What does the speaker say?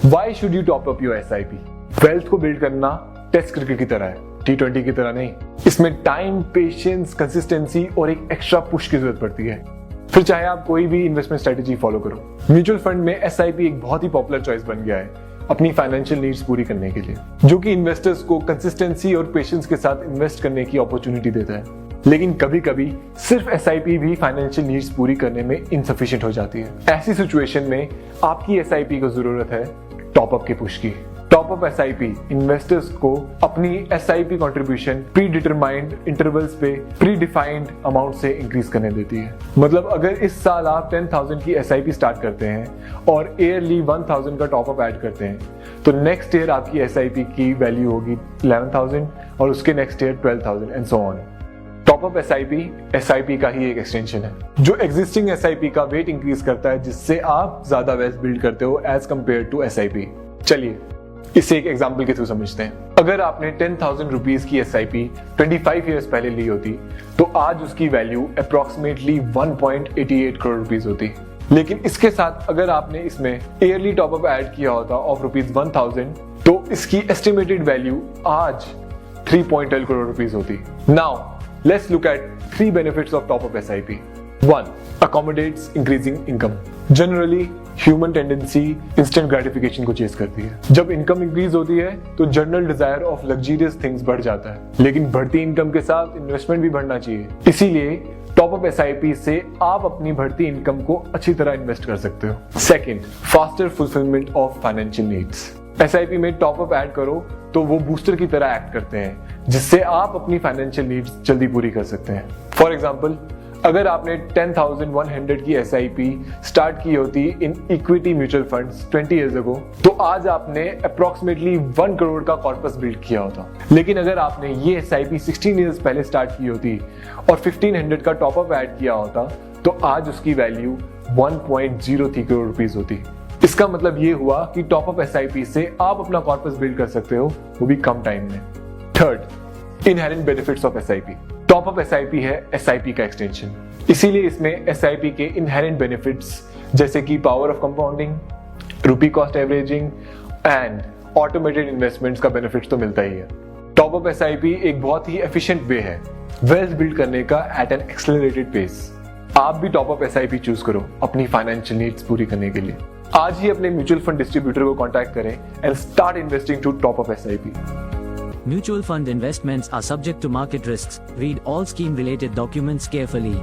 Why should you top up your SIP? Wealth को build करना test cricket की तरह है, T20 की तरह नहीं। इसमें टाइम, पेशेंस, कंसिस्टेंसी और एक एक्स्ट्रा पुश की जरूरत पड़ती है। फिर चाहे आप कोई भी इन्वेस्टमेंट स्ट्रेटेजी फॉलो करो। म्यूचुअल फंड में SIP एक बहुत ही पॉपुलर चॉइस बन गया है अपनी फाइनेंशियल नीड्स पूरी करने के लिए, जो कि इन्वेस्टर्स को कंसिस्टेंसी और पेशेंस के साथ इन्वेस्ट करने की अपॉर्चुनिटी देता है। लेकिन कभी कभी सिर्फ SIP भी फाइनेंशियल नीड्स पूरी करने में इनसफिशिएंट हो जाती है। ऐसी सिचुएशन में आपकी SIP को जरूरत है टॉपअप के पुश की। टॉपअप SIP इन्वेस्टर्स को अपनी SIP contribution pre determined intervals पे प्री डिफाइंड अमाउंट से इंक्रीज करने देती है। मतलब अगर इस साल आप 10,000 की SIP स्टार्ट करते हैं और ईयरली 1,000 का टॉपअप ऐड करते हैं, तो नेक्स्ट ईयर आपकी SIP की वैल्यू होगी 11,000 और उसके next year 12,000 and so on. Top up SIP का ही एक एक्सटेंशन है जो एग्जिस्टिंग SIP का वेट इंक्रीज करता है, जिससे आप ज्यादा वेल्थ बिल्ड करते हो एज कंपेयर टू SIP। चलिए इसे एक एग्जांपल के थ्रू समझते हैं। अगर आपने 10,000 रुपीज की SIP 25 ईयर्स पहले ली होती तो आज उसकी वैल्यू अप्रोक्सीमेटली 1.88 करोड़ रुपीज होती। लेकिन इसके साथ अगर आपने इसमें ईयरली टॉपअप ऐड किया होता ऑफ रुपीज 1,000 तो इसकी एस्टिमेटेड वैल्यू आज 3.12 करोड़ रुपीज होती। Now let's look at 3 benefits of top-up SIP. 1. Accommodates increasing income. Generally, human tendency instant gratification को चेस करती है। जब इनकम इंक्रीज होती है तो general desire of luxurious things बढ़ जाता है, लेकिन बढ़ती इनकम के साथ इन्वेस्टमेंट भी बढ़ना चाहिए। इसीलिए टॉपअप SIP से आप अपनी बढ़ती इनकम को अच्छी तरह इन्वेस्ट कर सकते हो। Second, faster fulfilment of financial needs. SIP में टॉपअप ऐड करो तो वो बूस्टर की तरह एक्ट करते हैं, जिससे आप अपनी फाइनेंशियल नीड्स जल्दी पूरी कर सकते हैं। फॉर एग्जांपल, अगर आपने 10,100 की SIP स्टार्ट की होती in equity mutual funds 20 years ago, तो आज आपने अप्रोक्सीमेटली 1 करोड़ का कॉर्पस बिल्ड किया होता। लेकिन अगर आपने ये SIP 16 इयर्स पहले स्टार्ट की होती और 1,500 का टॉपअप ऐड किया होता, तो आज उसकी वैल्यू 1.03 करोड़ रुपीज होती। इसका मतलब ये हुआ कि टॉपअप SIP से आप अपना कॉर्पस बिल्ड कर सकते हो, वो भी कम टाइम में। Third, inherent benefits of SIP। Top up SIP है SIP का एक्सटेंशन, इसीलिए इसमें SIP के इनहेरेंट बेनिफिट्स जैसे कि power of compounding, rupee cost averaging and automated investments का बेनिफिट्स तो मिलता ही है। टॉपअप SIP एक बहुत ही एफिशिएंट वे है वेल्थ बिल्ड करने का एट एन एक्सेलरेटेड पेस। आप भी टॉपअप SIP चूज करो अपनी फाइनेंशियल नीड्स पूरी करने के लिए। आज ही अपने म्यूचुअल फंड डिस्ट्रीब्यूटर को कांटेक्ट करें and start investing to top up SIP। Mutual fund investments are subject to market risks. Read all scheme related documents carefully.